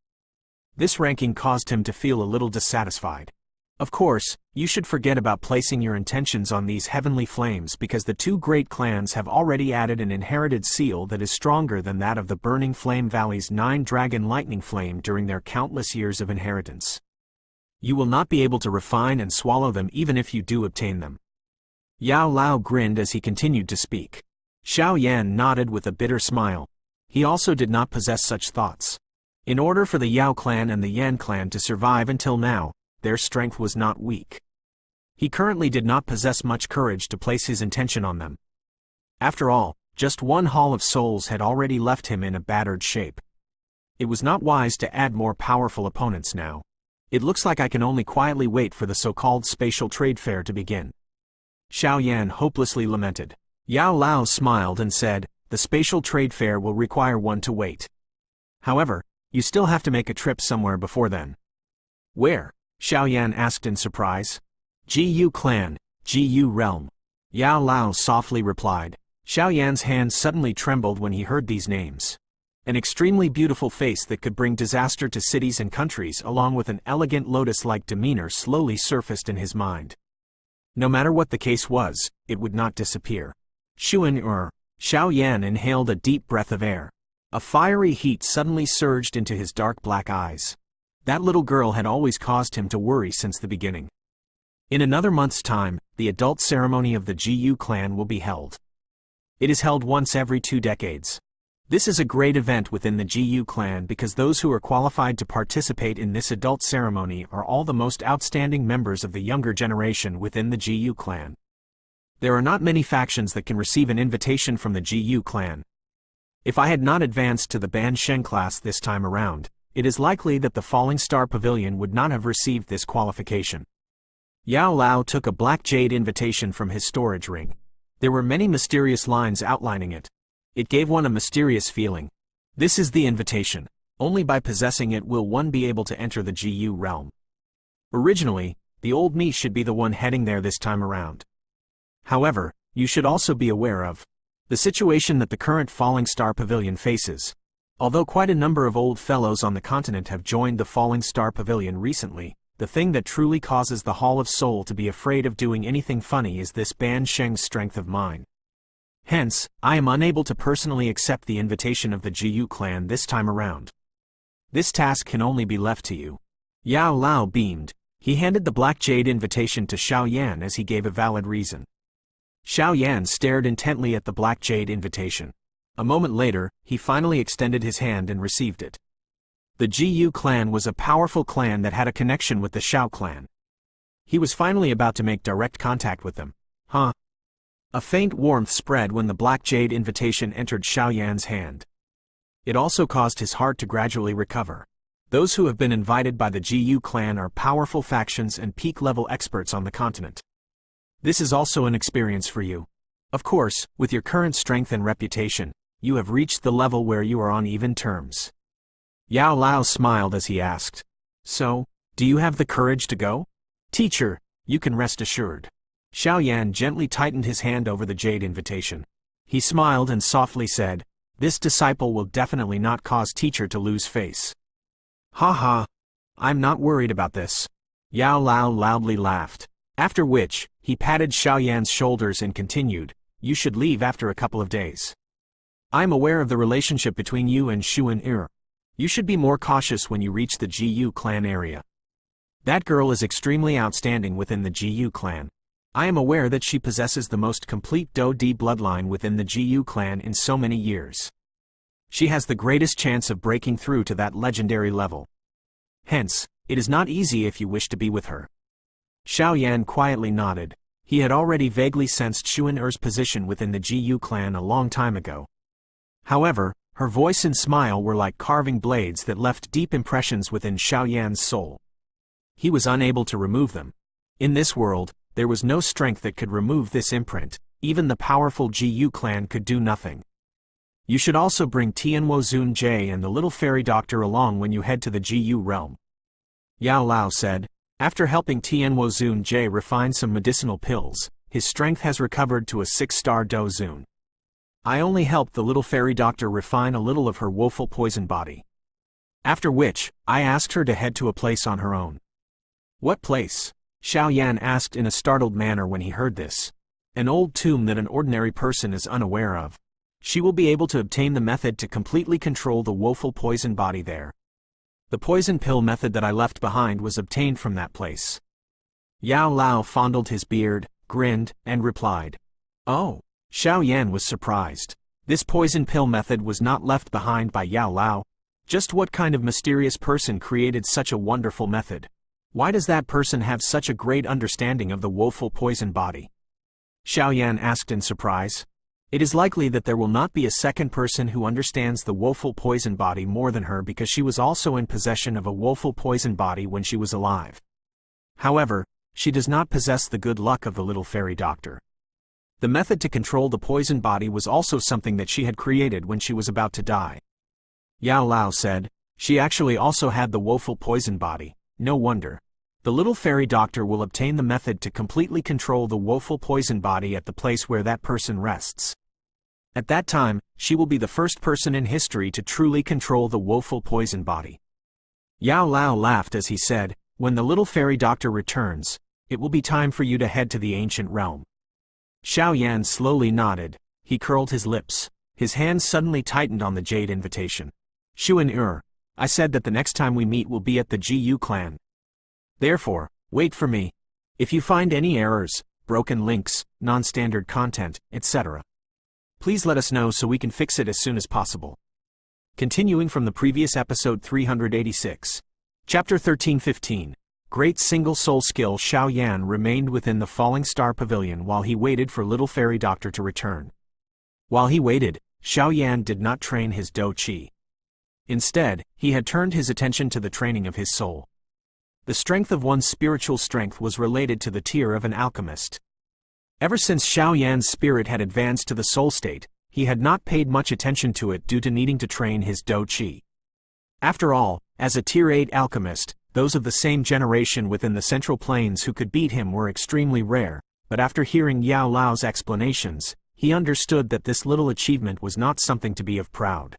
This ranking caused him to feel a little dissatisfied. Of course, you should forget about placing your intentions on these heavenly flames because the 2 great clans have already added an inherited seal that is stronger than that of the Burning Flame Valley's 9 Dragon Lightning Flame during their countless years of inheritance. You will not be able to refine and swallow them even if you do obtain them. Yao Lao grinned as he continued to speak. Xiao Yan nodded with a bitter smile. He also did not possess such thoughts. In order for the Yao clan and the Yan clan to survive until now, their strength was not weak. He currently did not possess much courage to place his intention on them. After all, just one Hall of Souls had already left him in a battered shape. It was not wise to add more powerful opponents now. It looks like I can only quietly wait for the so-called spatial trade fair to begin. Xiao Yan hopelessly lamented. Yao Lao smiled and said, the spatial trade fair will require one to wait. However, you still have to make a trip somewhere before then. Where? Xiao Yan asked in surprise. GU clan, GU realm. Yao Lao softly replied. Xiao Yan's hands suddenly trembled when he heard these names. An extremely beautiful face that could bring disaster to cities and countries along with an elegant lotus-like demeanor slowly surfaced in his mind. No matter what the case was, it would not disappear. Xiao Yan inhaled a deep breath of air. A fiery heat suddenly surged into his dark black eyes. That little girl had always caused him to worry since the beginning. In another month's time, the adult ceremony of the GU clan will be held. It is held once every 2 decades. This is a great event within the GU clan because those who are qualified to participate in this adult ceremony are all the most outstanding members of the younger generation within the GU clan. There are not many factions that can receive an invitation from the GU clan. If I had not advanced to the Ban Sheng class this time around, it is likely that the Falling Star Pavilion would not have received this qualification. Yao Lao took a black jade invitation from his storage ring. There were many mysterious lines outlining it. It gave one a mysterious feeling. This is the invitation. Only by possessing it will one be able to enter the GU realm. Originally, the old me should be the one heading there this time around. However, you should also be aware of the situation that the current Falling Star Pavilion faces. Although quite a number of old fellows on the continent have joined the Falling Star Pavilion recently, the thing that truly causes the Hall of Soul to be afraid of doing anything funny is this Ban Sheng's strength of mind. Hence, I am unable to personally accept the invitation of the GU clan this time around. This task can only be left to you. Yao Lao beamed. He handed the black jade invitation to Xiao Yan as he gave a valid reason. Xiao Yan stared intently at the black jade invitation. A moment later, he finally extended his hand and received it. The GU clan was a powerful clan that had a connection with the Xiao clan. He was finally about to make direct contact with them. A faint warmth spread when the black jade invitation entered Xiao Yan's hand. It also caused his heart to gradually recover. Those who have been invited by the GU clan are powerful factions and peak-level experts on the continent. This is also an experience for you. Of course, with your current strength and reputation, you have reached the level where you are on even terms. Yao Lao smiled as he asked, "So, do you have the courage to go?" "Teacher, you can rest assured." Xiaoyan gently tightened his hand over the jade invitation. He smiled and softly said, "This disciple will definitely not cause teacher to lose face." "Ha ha! I'm not worried about this." Yao Lao loudly laughed, after which, he patted Xiaoyan's shoulders and continued, "You should leave after a couple of days. I'm aware of the relationship between you and Xuan. You should be more cautious when you reach the GU clan area. That girl is extremely outstanding within the GU clan. I am aware that she possesses the most complete Do-D bloodline within the GU clan in so many years. She has the greatest chance of breaking through to that legendary level. Hence, it is not easy if you wish to be with her." Xiaoyan quietly nodded. He had already vaguely sensed Xuan position within the GU clan a long time ago. However, her voice and smile were like carving blades that left deep impressions within Xiaoyan's soul. He was unable to remove them. In this world, there was no strength that could remove this imprint. Even the powerful GU clan could do nothing. You should also bring Tianwo Zun-Jie and the little fairy doctor along when you head to the GU realm. Yao Lao said, after helping Tianwo Zun-Jie refine some medicinal pills, his strength has recovered to a 6-star Do Zun. I only helped the little fairy doctor refine a little of her woeful poison body. After which, I asked her to head to a place on her own. What place? Xiaoyan asked in a startled manner when he heard this. An old tomb that an ordinary person is unaware of. She will be able to obtain the method to completely control the woeful poison body there. The poison pill method that I left behind was obtained from that place. Yao Lao fondled his beard, grinned, and replied. Oh. Xiaoyan was surprised. This poison pill method was not left behind by Yao Lao. Just what kind of mysterious person created such a wonderful method? Why does that person have such a great understanding of the woeful poison body? Xiaoyan asked in surprise. It is likely that there will not be a second person who understands the woeful poison body more than her because she was also in possession of a woeful poison body when she was alive. However, she does not possess the good luck of the little fairy doctor. The method to control the poison body was also something that she had created when she was about to die. Yao Lao said, she actually also had the woeful poison body. No wonder. The little fairy doctor will obtain the method to completely control the woeful poison body at the place where that person rests. At that time, she will be the first person in history to truly control the woeful poison body. Yao Lao laughed as he said, when the little fairy doctor returns, it will be time for you to head to the ancient realm. Xiaoyan slowly nodded. He curled his lips. His hands suddenly tightened on the jade invitation. Xuan, I said that the next time we meet will be at the GU clan. Therefore, wait for me. If you find any errors, broken links, non-standard content, etc., please let us know so we can fix it as soon as possible. Continuing from the previous episode 386. Chapter 1315. Great single soul skill. Xiaoyan remained within the Falling Star Pavilion while he waited for little fairy doctor to return. While he waited, Xiaoyan did not train his Do Qi. Instead, he had turned his attention to the training of his soul. The strength of one's spiritual strength was related to the tier of an alchemist. Ever since Xiaoyan's spirit had advanced to the soul state, he had not paid much attention to it due to needing to train his Do Qi. After all, as a tier 8 alchemist, those of the same generation within the Central Plains who could beat him were extremely rare, but after hearing Yao Lao's explanations, he understood that this little achievement was not something to be of proud.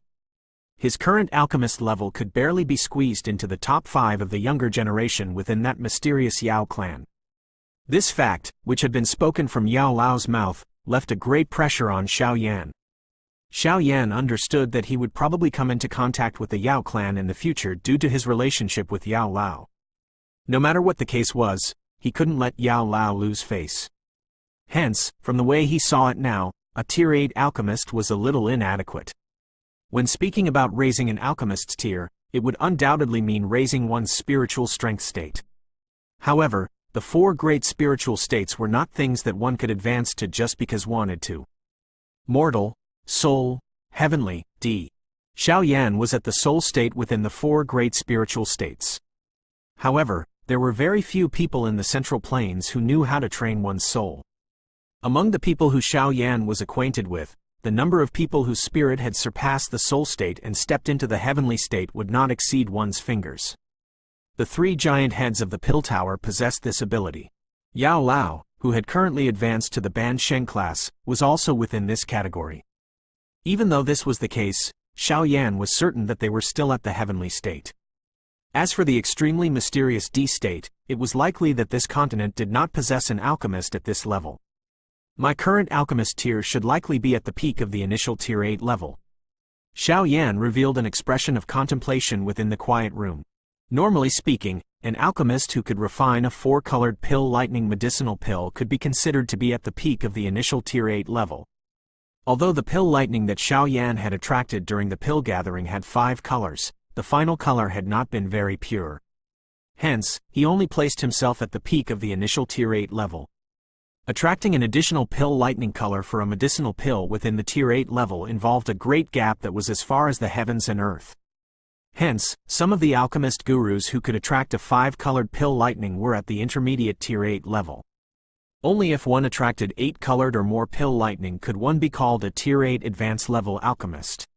His current alchemist level could barely be squeezed into the top 5 of the younger generation within that mysterious Yao clan. This fact, which had been spoken from Yao Lao's mouth, left a great pressure on Xiaoyan. Xiaoyan understood that he would probably come into contact with the Yao clan in the future due to his relationship with Yao Lao. No matter what the case was, he couldn't let Yao Lao lose face. Hence, from the way he saw it now, a tier 8 alchemist was a little inadequate. When speaking about raising an alchemist's tier, it would undoubtedly mean raising one's spiritual strength state. However, the 4 great spiritual states were not things that one could advance to just because wanted to. Mortal, soul, heavenly, D. Xiao Yan was at the soul state within the four great spiritual states. However, there were very few people in the central plains who knew how to train one's soul. Among the people who Xiao Yan was acquainted with, the number of people whose spirit had surpassed the soul state and stepped into the heavenly state would not exceed one's fingers. The three giant heads of the Pill Tower possessed this ability. Yao Lao, who had currently advanced to the Ban Sheng class, was also within this category. Even though this was the case, Xiao Yan was certain that they were still at the heavenly state. As for the extremely mysterious D state, it was likely that this continent did not possess an alchemist at this level. My current alchemist tier should likely be at the peak of the initial tier 8 level. Xiao Yan revealed an expression of contemplation within the quiet room. Normally speaking, an alchemist who could refine a four-colored pill lightning medicinal pill could be considered to be at the peak of the initial tier 8 level. Although the pill lightning that Xiao Yan had attracted during the pill gathering had 5 colors, the final color had not been very pure. Hence, he only placed himself at the peak of the initial tier 8 level. Attracting an additional pill lightning color for a medicinal pill within the tier 8 level involved a great gap that was as far as the heavens and earth. Hence, some of the alchemist gurus who could attract a 5-colored pill lightning were at the intermediate tier 8 level. Only if one attracted 8-colored or more pill lightning could one be called a tier 8 advanced level alchemist.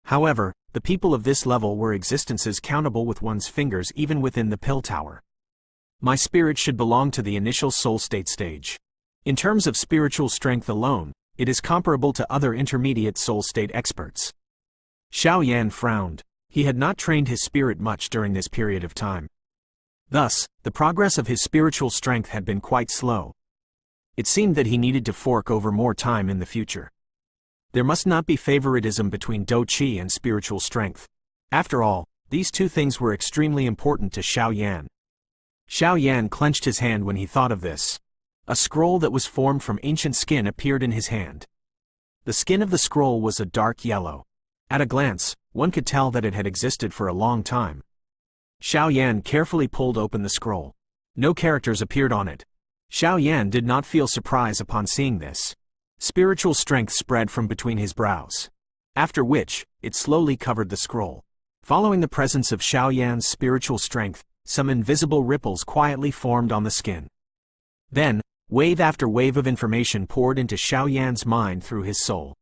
However, the people of this level were existences countable with one's fingers even within the Pill Tower. My spirit should belong to the initial soul state stage. In terms of spiritual strength alone, it is comparable to other intermediate soul state experts. Xiao Yan frowned. He had not trained his spirit much during this period of time. Thus, the progress of his spiritual strength had been quite slow. It seemed that he needed to fork over more time in the future. There must not be favoritism between Do Qi and spiritual strength. After all, these two things were extremely important to Xiao Yan. Xiao Yan clenched his hand when he thought of this. A scroll that was formed from ancient skin appeared in his hand. The skin of the scroll was a dark yellow. At a glance, one could tell that it had existed for a long time. Xiao Yan carefully pulled open the scroll. No characters appeared on it. Xiao Yan did not feel surprise upon seeing this. Spiritual strength spread from between his brows. After which, it slowly covered the scroll. Following the presence of Xiao Yan's spiritual strength, some invisible ripples quietly formed on the skin. Then, wave after wave of information poured into Xiao Yan's mind through his soul.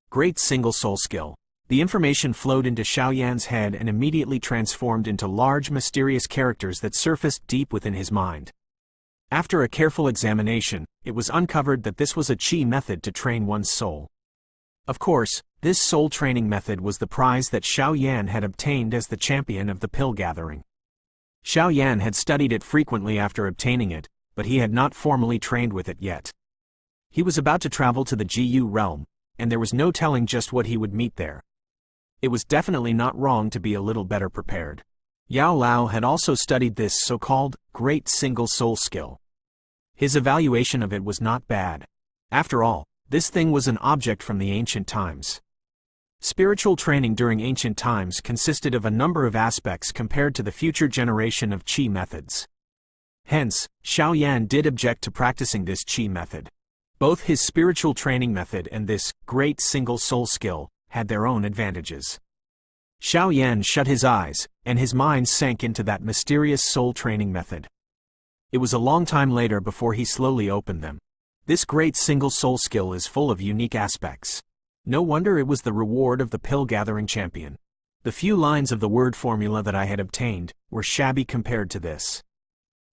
Great single soul skill. The information flowed into Xiao Yan's head and immediately transformed into large mysterious characters that surfaced deep within his mind. After a careful examination, it was uncovered that this was a qi method to train one's soul. Of course, this soul training method was the prize that Xiao Yan had obtained as the champion of the pill gathering. Xiao Yan had studied it frequently after obtaining it, but he had not formally trained with it yet. He was about to travel to the GU realm, and there was no telling just what he would meet there. It was definitely not wrong to be a little better prepared. Yao Lao had also studied this so-called great single soul skill. His evaluation of it was not bad. After all, this thing was an object from the ancient times. Spiritual training during ancient times consisted of a number of aspects compared to the future generation of qi methods. Hence, Xiao Yan did object to practicing this qi method. Both his spiritual training method and this great single soul skill had their own advantages. Xiao Yan shut his eyes, and his mind sank into that mysterious soul training method. It was a long time later before he slowly opened them. This great single soul skill is full of unique aspects. No wonder it was the reward of the pill gathering champion. The few lines of the word formula that I had obtained were shabby compared to this.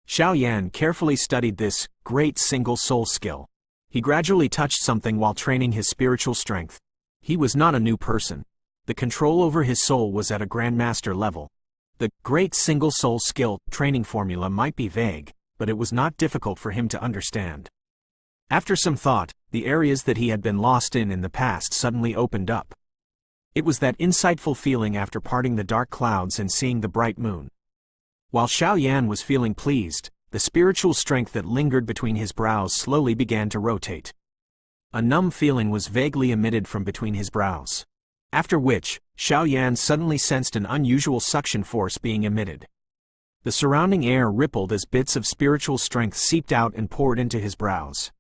Xiao Yan carefully studied this great single soul skill. He gradually touched something while training his spiritual strength. He was not a new person. The control over his soul was at a grandmaster level. The great single soul skill training formula might be vague, but it was not difficult for him to understand. After some thought, the areas that he had been lost in the past suddenly opened up. It was that insightful feeling after parting the dark clouds and seeing the bright moon. While Xiao Yan was feeling pleased, the spiritual strength that lingered between his brows slowly began to rotate. A numb feeling was vaguely emitted from between his brows. After which, Xiao Yan suddenly sensed an unusual suction force being emitted. The surrounding air rippled as bits of spiritual strength seeped out and poured into his brows.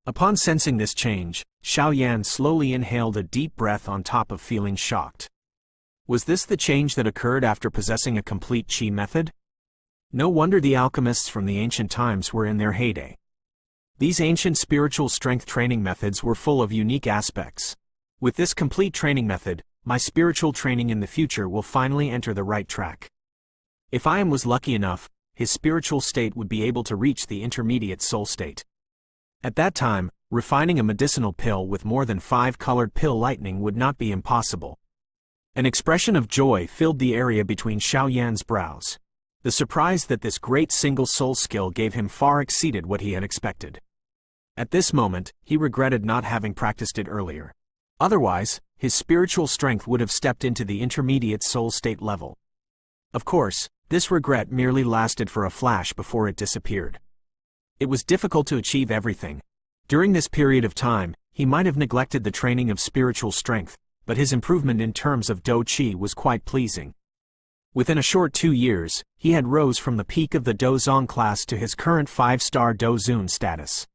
Upon sensing this change, Xiaoyan slowly inhaled a deep breath on top of feeling shocked. Was this the change that occurred after possessing a complete qi method? No wonder the alchemists from the ancient times were in their heyday. These ancient spiritual strength training methods were full of unique aspects. With this complete training method, my spiritual training in the future will finally enter the right track. If I was lucky enough, his spiritual state would be able to reach the intermediate soul state. At that time, refining a medicinal pill with more than 5 colored pill lightning would not be impossible. An expression of joy filled the area between Xiaoyan's brows. The surprise that this great single soul skill gave him far exceeded what he had expected. At this moment, he regretted not having practiced it earlier. Otherwise, his spiritual strength would have stepped into the intermediate soul state level. Of course, this regret merely lasted for a flash before it disappeared. It was difficult to achieve everything. During this period of time, he might have neglected the training of spiritual strength, but his improvement in terms of Do Qi was quite pleasing. Within a short 2 years, he had rose from the peak of the Do Zong class to his current 5-star Do Zun status.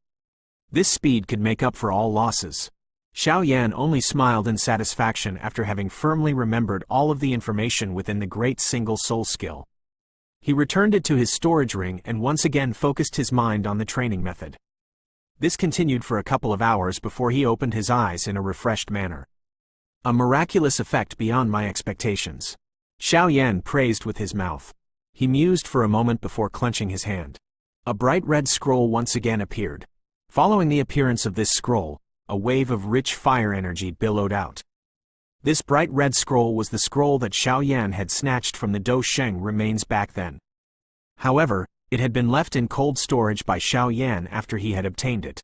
This speed could make up for all losses. Xiaoyan only smiled in satisfaction after having firmly remembered all of the information within the great single soul skill. He returned it to his storage ring and once again focused his mind on the training method. This continued for a couple of hours before he opened his eyes in a refreshed manner. A miraculous effect beyond my expectations. Xiaoyan praised with his mouth. He mused for a moment before clenching his hand. A bright red scroll once again appeared. Following the appearance of this scroll, a wave of rich fire energy billowed out. This bright red scroll was the scroll that Xiaoyan had snatched from the Do Sheng remains back then. However, it had been left in cold storage by Xiaoyan after he had obtained it.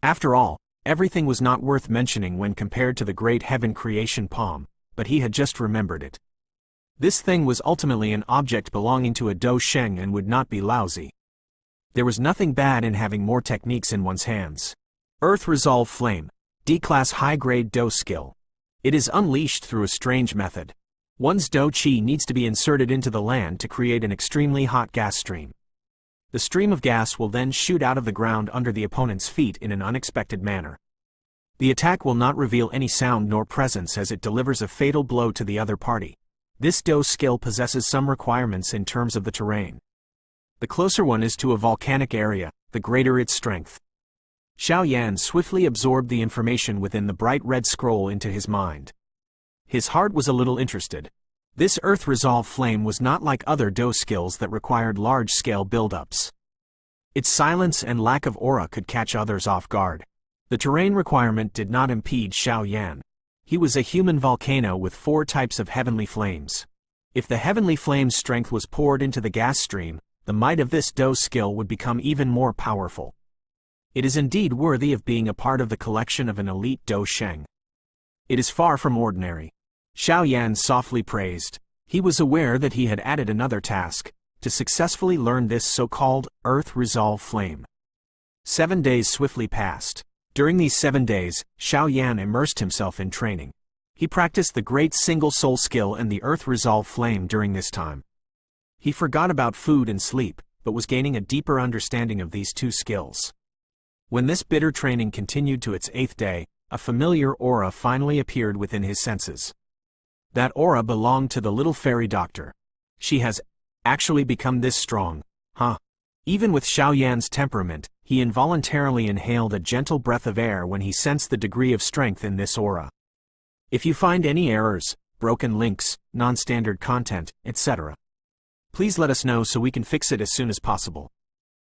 After all, everything was not worth mentioning when compared to the great heaven creation palm, but he had just remembered it. This thing was ultimately an object belonging to a Do Sheng and would not be lousy. There was nothing bad in having more techniques in one's hands. Earth Resolve Flame, D-Class High-Grade Do Skill. It is unleashed through a strange method. One's Do Qi needs to be inserted into the land to create an extremely hot gas stream. The stream of gas will then shoot out of the ground under the opponent's feet in an unexpected manner. The attack will not reveal any sound nor presence as it delivers a fatal blow to the other party. This Do skill possesses some requirements in terms of the terrain. The closer one is to a volcanic area, the greater its strength. Xiaoyan swiftly absorbed the information within the bright red scroll into his mind. His heart was a little interested. This Earth Resolve Flame was not like other Do skills that required large-scale build-ups. Its silence and lack of aura could catch others off guard. The terrain requirement did not impede Xiaoyan. He was a human volcano with 4 types of heavenly flames. If the heavenly flame's strength was poured into the gas stream, the might of this Do skill would become even more powerful. It is indeed worthy of being a part of the collection of an elite Do Sheng. It is far from ordinary. Xiaoyan softly praised. He was aware that he had added another task, to successfully learn this so-called Earth Resolve Flame. 7 days swiftly passed. During these 7 days, Xiaoyan immersed himself in training. He practiced the great single soul skill and the Earth Resolve Flame during this time. He forgot about food and sleep, but was gaining a deeper understanding of these 2 skills. When this bitter training continued to its 8th day, a familiar aura finally appeared within his senses. That aura belonged to the little fairy doctor. She has actually become this strong, huh? Even with Xiaoyan's temperament, he involuntarily inhaled a gentle breath of air when he sensed the degree of strength in this aura. If you find any errors, broken links, non-standard content, etc., please let us know so we can fix it as soon as possible.